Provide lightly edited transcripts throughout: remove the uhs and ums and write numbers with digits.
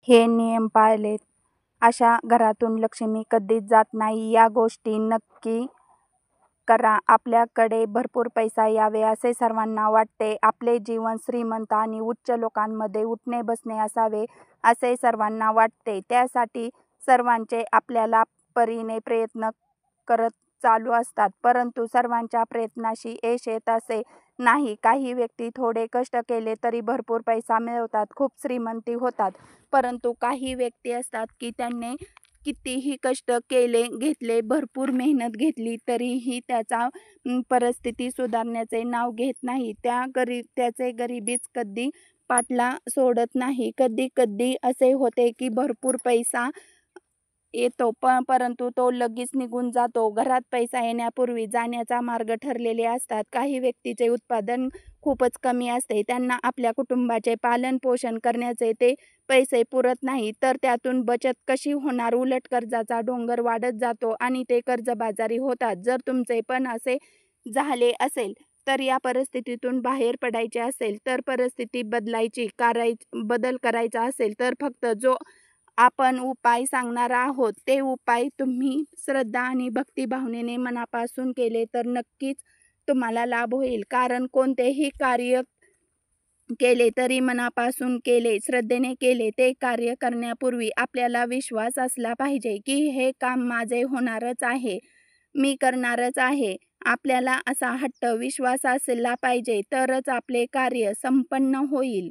हे नियम पाळले अशा घरातून लक्ष्मी कधीच जात नाही. या गोष्टी नक्की करा. आपल्याकडे भरपूर पैसा यावे असे सर्वांना वाटते. आपले जीवन श्रीमंत आणि उच्च लोकांमध्ये उठणे बसणे असावे असे सर्वांना वाटते. त्यासाठी सर्वांचे आपल्याला परीने प्रयत्न करत चालू असतात, परंतु सर्वांच्या प्रयत्नाशी यश येत असे नाही. काही व्यक्ती थोडे कष्ट केले तरी भरपूर पैसा मिळवतात, खूप श्रीमंती होतात, परंतु काही व्यक्ती असतात की त्यांनी कितीही कष्ट केले, घेतले, भरपूर मेहनत घेतली तरीही त्याचा परिस्थिती सुधारण्याचे नाव घेत नाही. त्याचे गरिबीच कधी पाठला सोडत नाही. कधी कधी असे होते की भरपूर पैसा येतो परंतु तो लगेच निघून जातो. घरात पैसा येण्यापूर्वी जाण्याचा मार्ग ठरलेले असतात. काही व्यक्तीचे उत्पादन खूपच कमी असते, त्यांना आपल्या कुटुंबाचे पालन पोषण करण्याचे ते पैसे पुरत नाही, तर त्यातून बचत कशी होणार? उलट कर्जाचा डोंगर वाढत जातो आणि ते कर्जबाजारी होतात. जर तुमचे पण असे झाले असेल तर या परिस्थितीतून बाहेर पडायचे असेल तर परिस्थिती बदल करायचा असेल तर फक्त जो आपण उपाय सांगणार आहोत ते उपाय तुम्ही श्रद्धा आणि भक्ती भावनेने मनापासून केले तर नक्कीच तुम्हाला लाभ होईल. कारण कोणतेही कार्य केले तरी मनापासून केले, श्रद्धेने केले. ते कार्य करण्यापूर्वी आपल्याला विश्वास असला पाहिजे की हे काम माझे होणारच आहे, मी करणारच आहे. आपल्याला असा हट्ट विश्वास असला पाहिजे तरच आपले कार्य संपन्न होईल.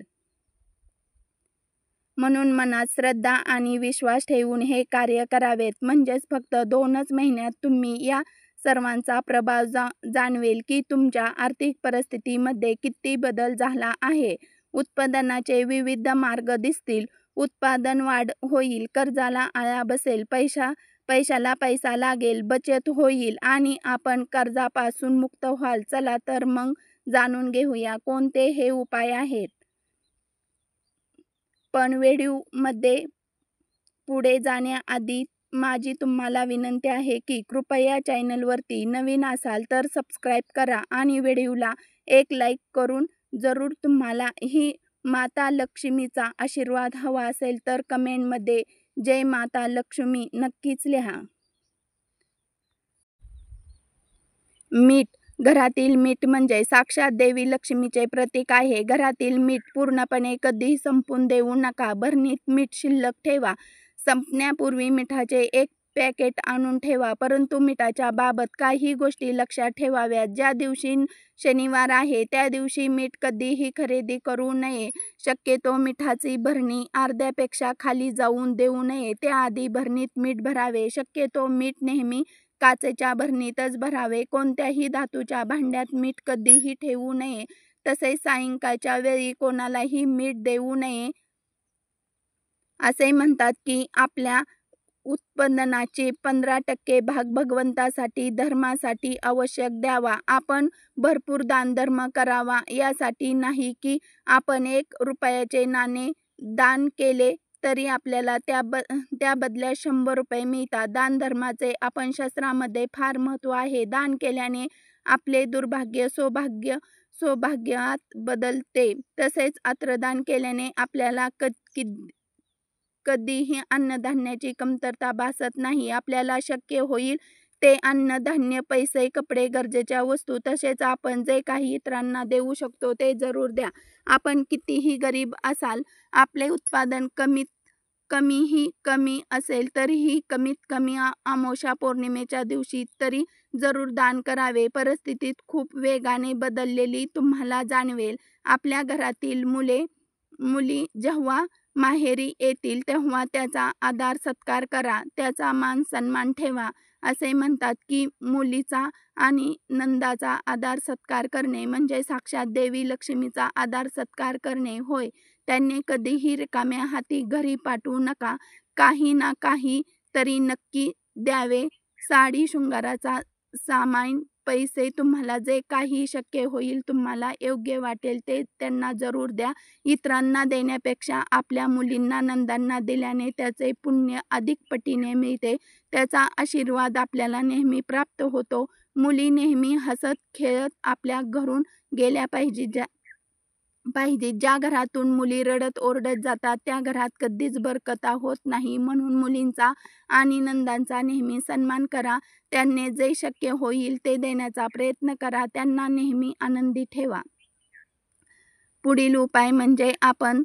म्हणून मनात श्रद्धा आणि विश्वास ठेवून हे कार्य करावेत. म्हणजेच फक्त 2च महिन्यात तुम्ही या सर्वांचा प्रभाव जाणवेल की तुमच्या आर्थिक परिस्थितीमध्ये किती बदल झाला आहे. उत्पादनाचे विविध मार्ग दिसतील, उत्पादन वाढ होईल, कर्जाला आळा बसेल, पैशाला पैसा लागेल, बचत होईल आणि आपण कर्जापासून मुक्त व्हाल. चला तर मग जाणून घेऊया कोणते हे उपाय आहेत. पण व्हिडिओमध्ये पुढे जाण्याआधी माझी तुम्हाला विनंती आहे की कृपया चॅनलवरती नवीन असाल तर सबस्क्राईब करा आणि व्हिडिओला एक लाईक करून जरूर तुम्हाला ही माता लक्ष्मीचा आशीर्वाद हवा असेल तर कमेंटमध्ये जय माता लक्ष्मी नक्कीच लिहा. मीठ. घरातील मीठ म्हणजे साक्षात देवी लक्ष्मीचे प्रतीक आहे. घरातील मीठ पूर्णपणे कधीही संपून देऊ नका. भरणीत मीठ शिल्लक ठेवा. संपण्यापूर्वी मिठाचे 1 पॅकेट आणून ठेवा. परंतु मिठाच्या बाबत काही गोष्टी लक्षात ठेवाव्यात. ज्या दिवशी शनिवार आहे त्या दिवशी मीठ कधीही खरेदी करू नये. शक्यतो मिठाची भरणी अर्ध्यापेक्षा खाली जाऊन देऊ नये. त्याआधी भरणीत मीठ भरावे. शक्यतो मीठ नेहमी काचेच्या भरणीतच भरावे. कोणत्याही धातूच्या भांड्यात मीठ कधीही ठेवू नये. तसेच सायंकाळच्या वेळी कोणालाही मीठ देऊ नये. असे म्हणतात की आपल्या उत्पन्नाचे 15% भाग भगवंतासाठी, धर्मासाठी आवश्यक द्यावा. आपण भरपूर दानधर्म करावा यासाठी नाही की आपण 1 रुपयाचे नाणे दान केले तरी आपल्याला त्या बदल्यात 100 रुपये मिळतात. दानधर्माचे आपण शास्त्रामध्ये फार महत्त्व आहे. दान केल्याने आपले दुर्भाग्य सौभाग्यात बदलते. तसेच अत्रदान केल्याने आपल्याला कधीही अन्नधान्याची कमतरता भासत नाही. आपल्याला शक्य होईल ते अन्न, धान्य, पैसे, कपडे, गरजेच्या वस्तू तसेच आपण जे काही इतरांना देऊ शकतो ते जरूर द्या. आपण कितीही गरीब असाल, आपले उत्पादन कमी असेल तरीही कमीत कमी अमावस्या पौर्णिमेच्या दिवशी तरी जरूर दान करावे. परिस्थितीत खूप वेगाने बदललेली तुम्हाला जाणवेल. आपल्या घरातील मुली जेव्हा माहेरी येतील तेव्हा त्याचा आदर सत्कार करा, त्याचा मान सन्मान ठेवा. असे म्हणतात की मुलीचा आणि नंदाचा आदर सत्कार करणे म्हणजे साक्षात देवी लक्ष्मीचा आदर सत्कार करणे होय. त्यांनी कधीही रिकाम्या हाती घरी पाठवू नका. काही ना काही तरी नक्की द्यावे. साडी, शृंगाराचा सामान, पैसे, तुम्हाला जे काही शक्य होईल, तुम्हाला योग्य वाटेल ते त्यांना जरूर द्या. इतरांना देण्यापेक्षा आपल्या मुलींना, नंदांना दिल्याने त्याचे पुण्य अधिक पटीने मिळते. त्याचा आशीर्वाद आपल्याला नेहमी प्राप्त होतो. मुली नेहमी हसत खेळत आपल्या घरून गेल्या पाहिजे. पाहिजे. ज्या घरातून मुली रडत ओरडत जातात त्या घरात कधीच बरकत होत नाही. म्हणून मुलींचा आणि नंदांचा नेहमी सन्मान करा. त्यांना जे शक्य होईल ते देण्याचा प्रयत्न करा. त्यांना नेहमी आनंदी ठेवा. पुढील उपाय म्हणजे आपण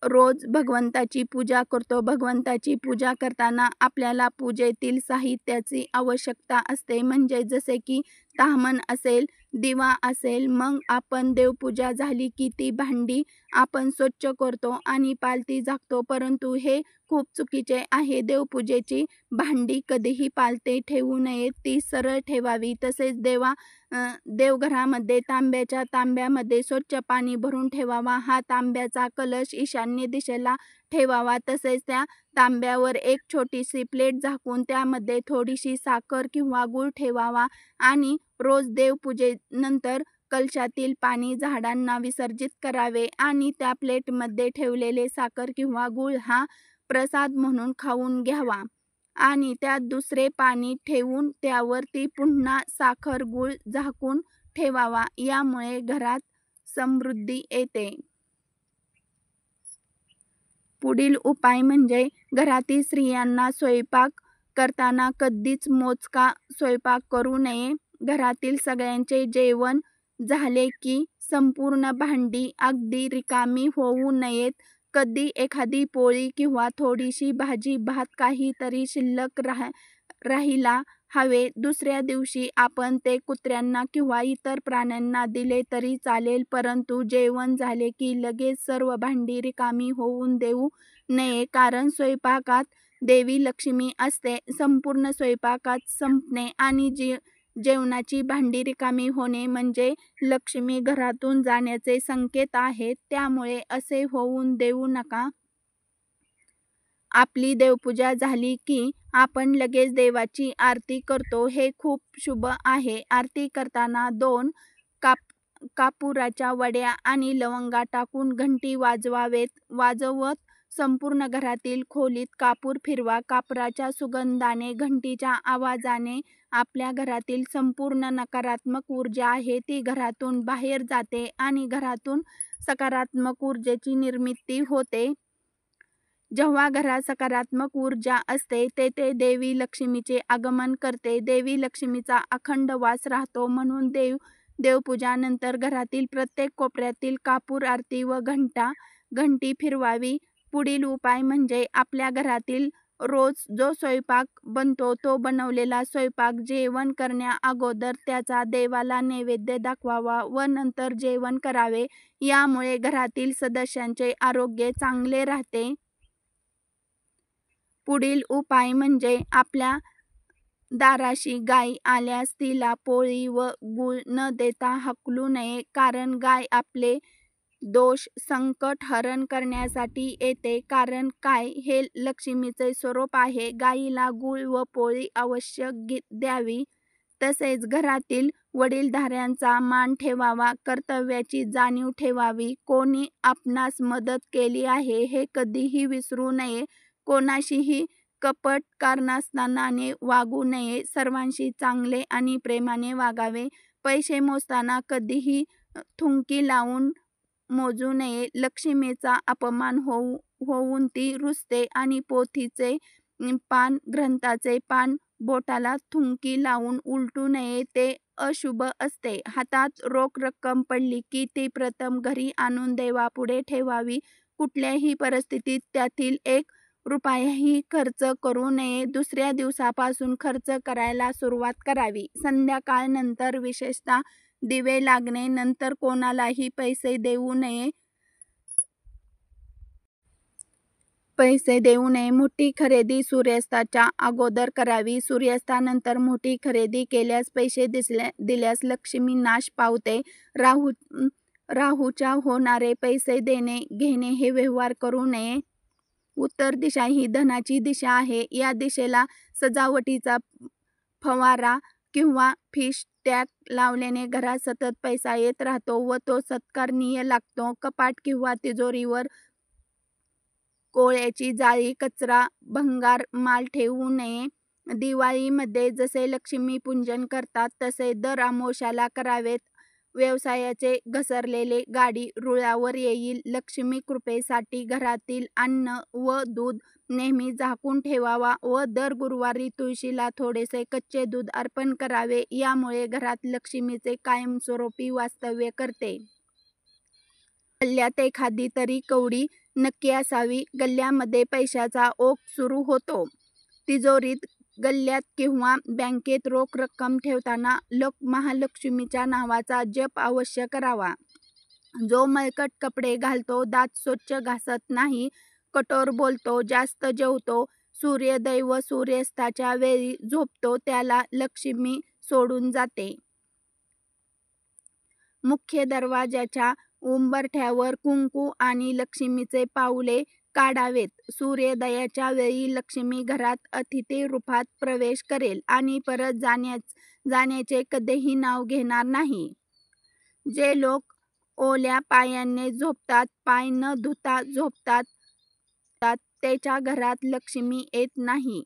रोज भगवंताची पूजा करतो. भगवंताची पूजा करताना आपल्याला पूजेतील साहित्याची आवश्यकता असते. म्हणजे जसे की ताम्हण असेल, दिवा असेल. मग आपण देवपूजा झाली की ती भांडी आपण स्वच्छ करतो आणि पालथी झाकतो. परंतु हे खूप चुकीचे आहे. देवपूजेची भांडी कधीही पालथे ठेवू नये, ती सरळ ठेवावी. तसेच देवघरामध्ये तांब्याच्या तांब्यामध्ये स्वच्छ पाणी भरून ठेवावा. हा तांब्याचा कलश ईशान्य दिशेला ठेवावा. तसेच त्या तांब्यावर एक छोटीशी प्लेट झाकून त्यामध्ये थोडीशी साखर किंवा गूळ ठेवावा आणि रोज देवपूजेनंतर कलशातील पाणी झाडांना विसर्जित करावे आणि त्या प्लेटमध्ये ठेवलेले साखर किंवा गूळ हा प्रसाद म्हणून खाऊन घ्यावा आणि त्यात दुसरे पाणी ठेवून त्यावरती पुन्हा साखर गूळ झाकून ठेवावा. यामुळे घरात समृद्धी येते. पुढील उपाय म्हणजे घरातील स्त्रियांना स्वयंपाक करताना कधीच मोजका स्वयंपाक करू नये. घरातील सगळ्यांचे जेवण झाले की संपूर्ण भांडी अगदी रिकामी होऊ नयेत. कधी एखादी पोळी किंवा थोडीशी भाजी भात काहीतरी शिल्लक राहिला हवे. दुसऱ्या दिवशी आपण ते कुत्र्यांना किंवा इतर प्राण्यांना दिले तरी चालेल. परंतु जेवण झाले की लगेच सर्व भांडी रिकामी होऊन देऊ नये. कारण स्वयंपाकात देवी लक्ष्मी असते. संपूर्ण स्वयंपाकात संपणे आणि जेवणाची भांडी रिकामी होणे म्हणजे लक्ष्मी घरातून जाण्याचे संकेत आहेत. त्यामुळे असे होऊन देऊ नका. आपली देवपूजा झाली की आपण लगेच देवाची आरती करतो. हे खूप शुभ आहे. आरती करताना 2 कापुराच्या वड्या आणि लवंगा टाकून घंटी वाजवत संपूर्ण घरातील खोलीत कापूर फिरवा. कापराच्या सुगंधाने, घंटीच्या आवाजाने आपल्या घरातील संपूर्ण नकारात्मक ऊर्जा आहे ती घरातून बाहेर जाते आणि घरातून सकारात्मक ऊर्जेची निर्मिती होते. जेव्हा घरात सकारात्मक ऊर्जा असते तेथे देवी लक्ष्मीचे आगमन करते. देवी लक्ष्मीचा अखंड वास राहतो. म्हणून देवपूजानंतर घरातील प्रत्येक कोपऱ्यातील कापूर आरती व घंटी फिरवावी. पुढील उपाय म्हणजे आपल्या घरातील रोज जो स्वयंपाक बनतो तो बनवलेला स्वयंपाक जेवण करण्या अगोदर त्याचा देवाला नैवेद्य दाखवावा व नंतर जेवण करावे. यामुळे घरातील सदस्यांचे आरोग्य चांगले राहते. पुढील उपाय म्हणजे आपल्या दाराशी गाय आल्यास तिला पोळी व गूळ न देता हाकलू नये. कारण गाय आपले दोष संकट हरण करण्यासाठी येते. कारण गाय हे लक्ष्मीचे स्वरूप आहे. गायीला गूळ व पोळी अवश्य द्यावी. तसेच घरातील वडीलधाऱ्यांचा मान ठेवावा. कर्तव्याची जाणीव ठेवावी. कोणी आपणास मदत केली आहे हे कधीही विसरू नये. कोणाशीही कपट कारस्थानाने वागू नये. सर्वांशी चांगले आणि प्रेमाने वागावे. पैसे मोजताना कधीही थुंकी लावून मोजू नये. लक्ष्मीचा अपमान होऊन ती रुसते आणि पोथीचे पान, ग्रंथाचे पान बोटाला थुंकी लावून उलटू नये, ते अशुभ असते. हातात रोख रक्कम पडली की ती प्रथम घरी आणून देवापुढे ठेवावी. कुठल्याही परिस्थितीत त्यातील 1 रुपयाही खर्च करू नये. दुसऱ्या दिवसापासून खर्च करायला सुरुवात करावी. संध्याकाळनंतर विशेषतः दिवे लागणे नंतर कोणालाही पैसे देऊ नये. मोठी खरेदी सूर्यास्ताच्या अगोदर करावी. सूर्यास्तानंतर मोठी खरेदी केल्यास पैसे दिल्यास लक्ष्मी नाश पावते. राहूच्या होणारे पैसे देणे घेणे हे व्यवहार करू नये. उत्तर दिशा ही धनाची दिशा आहे. या दिशेला सजावटीचा फवारा किंवा फिश टॅग लावल्याने घरात सतत पैसा येत राहतो व तो सत्कारणीय लागतो. कपाट किंवा तिजोरीवर कोळ्याची जाळी, कचरा, भंगार माल ठेवू नये. दिवाळीमध्ये जसे लक्ष्मी पूजन करतात तसे दर अमावास्येला करावेत. व्यवसायाचे घसरलेले गाडी रुळावर येईल. लक्ष्मी कृपेसाठी घरातील अन्न व दूध नेहमी झाकून ठेवावा व दर गुरुवारी तुळशीला थोडेसे कच्चे दूध अर्पण करावे. यामुळे घरात लक्ष्मीचे कायमस्वरूपी वास्तव्य करते. गल्ल्यात एखादी तरी कवडी नक्की असावी. गल्ल्यामध्ये पैशाचा ओघ सुरू होतो. तिजोरीत, गल्ल्यात किंवा बँकेत रोख रक्कम ठेवताना महालक्ष्मीच्या नावाचा जप अवश्य करावा. जो मळकट कपडे घालतो, दात स्वच्छ घासत नाही, कठोर बोलतो, जास्त जेवतो, सूर्योदय व सूर्यास्ताच्या वेळी झोपतो, त्याला लक्ष्मी सोडून जाते. मुख्य दरवाजाच्या उंबरठ्यावर कुंकू आणि लक्ष्मीचे पाऊले काढावेत. सूर्योदयाच्या वेळी लक्ष्मी घरात अतिथी रूपात प्रवेश करेल आणि परत जाण्याचे कधीही नाव घेणार नाही. जे लोक ओल्या पायाने झोपतात, पाय न धुता झोपतात, त्याच्या घरात लक्ष्मी येत नाही.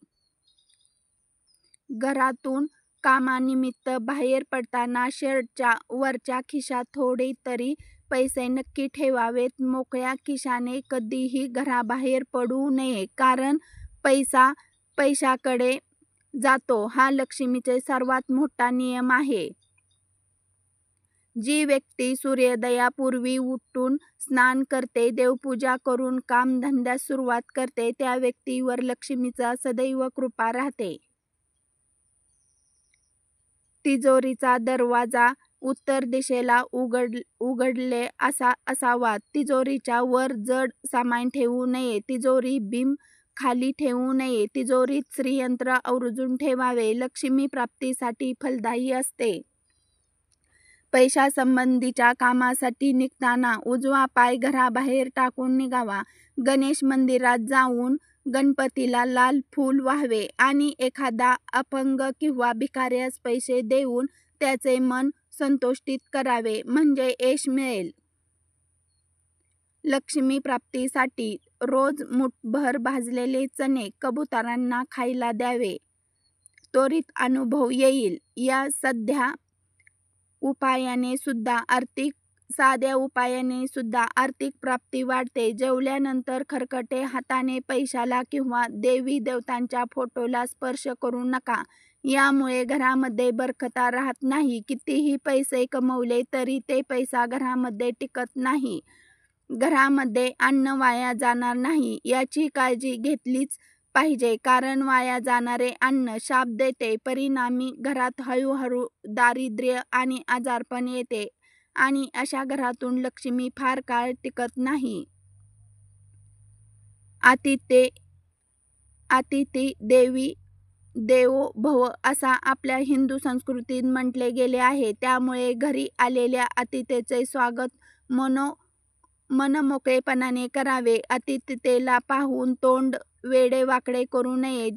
घरातून कामानिमित्त बाहेर पडताना शर्टच्या वरच्या खिशात थोडे तरी पैसे नक्की ठेवावेत. मोकळ्या खिशाने कधीही घराबाहेर पडू नये, कारण पैसा पैशाकडे जातो हा लक्ष्मीचा सर्वात मोठा नियम आहे. जी व्यक्ती सूर्योदयापूर्वी उठून स्नान करते, देवपूजा करून कामधंद्यास सुरुवात करते, त्या व्यक्तीवर लक्ष्मीचा सदैव कृपा राहते. तिजोरीचा दरवाजा उत्तर दिशेला उघडले असावा. तिजोरीच्या वर जड सामान ठेवू नये. तिजोरी बीम खाली ठेवू नये. तिजोरीत श्रीयंत्र आवर्जून ठेवावे. लक्ष्मी प्राप्तीसाठी फलदायी असते. पैशासंबंधीच्या कामासाठी निघताना उजवा पाय घराबाहेर टाकून निघावा. गणेश मंदिरात जाऊन गणपतीला लाल फूल वाहावे आणि एखादा अपंग किंवा भिकाऱ्यास पैसे देऊन त्याचे मन संतुष्टित करावे, म्हणजे यश मिळेल. लक्ष्मी प्राप्तीसाठी रोज मुठभर भाजलेले चणे कबुतरांना खायला द्यावे. त्वरित अनुभव येईल. या साध्या उपायाने सुद्धा आर्थिक प्राप्ती वाढते. जेवल्यानंतर खरकटे हाताने पैशाला किंवा देवी देवतांच्या फोटोला स्पर्श करू नका. यामुळे घरामध्ये बरकता राहत नाही. कितीही पैसे कमवले तरी ते पैसा घरामध्ये टिकत नाही. घरामध्ये अन्न वाया जाणार नाही याची काळजी घेतलीच पाहिजे, कारण वाया जाणारे अन्न शाप देते. परिणामी घरात हळूहळू दारिद्र्य आणि आजारपण येते आणि अशा घरातून लक्ष्मी फार काळ टिकत नाही. अतिथी देवो भव असा आपल्या हिंदू संस्कृतीत म्हटले गेले आहे. त्यामुळे घरी आलेल्या अतिथीचे स्वागत मनमोकळेपणाने करावे. अतिथीला पाहून तोंड वेडेवाकडे करू नये.